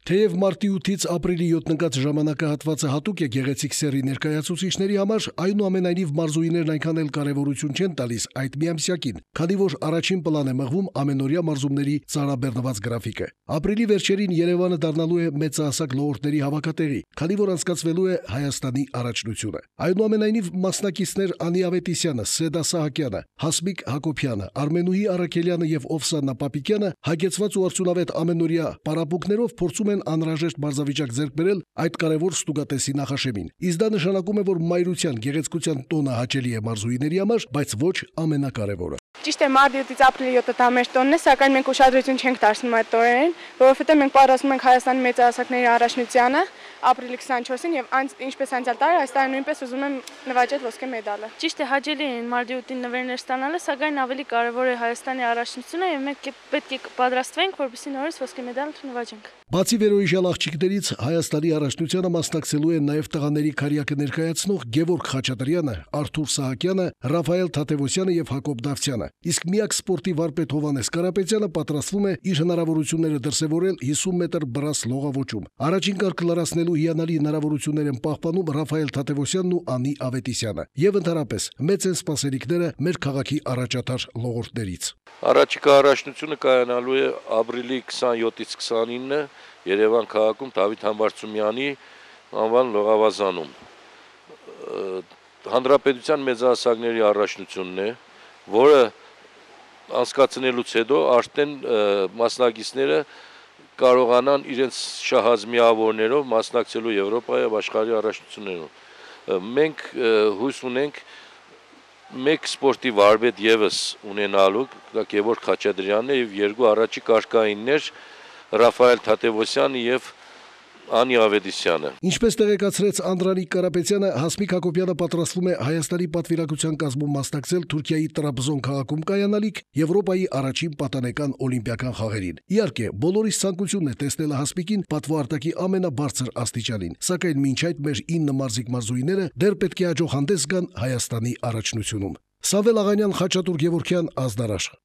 Թեև մարտի 8-ից ապրիլի 7 ընկած ժամանակահատվածը հատուկ է գեղեցիկ սեռի ներկայացուցիչների համար, այնուամենայնիվ մարզուհիներն այնքան էլ կարևորություն չեն տալիս այդ միամսյակին, քանի որ առաջին պլան է մղվում ամենօրյա մարզումների ծանրաբեռնված գրաֆիկը։ Ապրիլի վերջերին Երևանը դառնալու է մեծահասակ լողորդների հավաքատեղի, քանի որ անցկացվելու է Հայաստանի առաջնությունը։ Այնուամենայնիվ մասնակիցներ Անի Ավետիսյանը, Սեդա Սահակյանը, Հասմիկ Հակոբյանը, Արմենուհի Արաքելյանը եւ Օվսաննա Պապիկյանը հագեցված ու արդյունավետ ամենօրյա պարապմունքներով փորձում են անհրաժեշտ մարզավիճակ ձեռք բերել այդ կարևոր ստուգատեսի նախաշեմին։ Իսկ դա նշանակում է, որ մայրության, գեղեցկության տոնը հաճելի է մարզուհիների համար, բայց ոչ ամենակարևորը։ Ճիշտ է, մարտի 8-ից ապրիլի 7-ը դա մեր տոնն է, սակայն մենք ուշադրություն չենք դարձնում այդ տոներին, որովհետև մենք պատրաստվում ենք Հայաստանի մեծահասակների առաջնությանը ապրիլի 24-ին եւ ինչպես անցյալ տարի, այս տարի նույնպես ուզում եմ նվաճել ոսկե մեդալը։ Ճիշտ է, հաճելի է մարտի 8-ին նվերներ ստանալը, սակայն ավելի կարևոր է Հայաստանի առաջնությունը եւ մենք պետք է պատրաստվենք, որպեսզի նորից ոսկե մեդալ նվաճենք։ Բացի վերոհիշյալ աղջիկներից Հայաստանի առաջնությանը մասնակցելու են նաև տղաների քարյակը ներկայացնող Գևորգ Խաչատրյանը, Արթուր Սահակյանը, Ռաֆայել Թաթևոսյանը եւ Հակոբ Դավթյանը։ Իսկ միակ սպորտի վարպետ Հովհաննես Կարապետյանը պատրաստվում է իր հնարավորությունները դրսևորել 50 մետր բրաս լողավոճում։ Առաջին կարգը լրացնելու հիանալի հնարավորություններ են պահպանում Ռաֆայել Թաթևոսյանն ու Անի Ավետիսյանը։ Եվ ընդհանրապես մեծ են սպասելիքները մեր քաղաքի առաջատար լողորդներից։ Առաջիկա առաջնությունը կայանալու է ապրիլի 27-ից 29-ը Երևան քաղաքում Դավիթ Համբարձումյանի անվան լողավազանում։ Հանրապետության մեծահասակների առաջնությունն է, որը անցկացնելուց հետո արդեն մասնակիցները կարողանան իրենց շահազմիավորներով մասնակցելու Եվրոպայի եւ աշխարհի առաջնություններում։ Մենք հույս ունենք մեկ սպորտի վարպետ եւս ունենալու, դա Գևորգ Խաչատրյանն է եւ երկու առաջի կարգայիններ Ռաֆայել Թաթևոսյանը եւ Անի Ավետիսյանը։ Ինչպես տեղեկացրեց Անդրանիկ Կարապետյանը, Հասմիկ Հակոբյանը պատրաստվում է Հայաստանի պատվիրակության կազմում մասնակցել Թուրքիայի Տրաբզոն քաղաքում կայանալիք Եվրոպայի առաջին պատանեկան օլիմպիական խաղերին։ Իհարկե, բոլորիս ցանկությունն է տեսնել Հասմիկին պատվո-արտակի ամենաբարձր աստիճանին, սակայն մինչ այդ մեր 9 մարզիկ մարզուհիները դեռ պետք է հաջող հանդես գան Հայաստանի առաջնությունում։ Սամվել Աղանյան, Խաչատուր Գևորգյան, Ազդարաշ։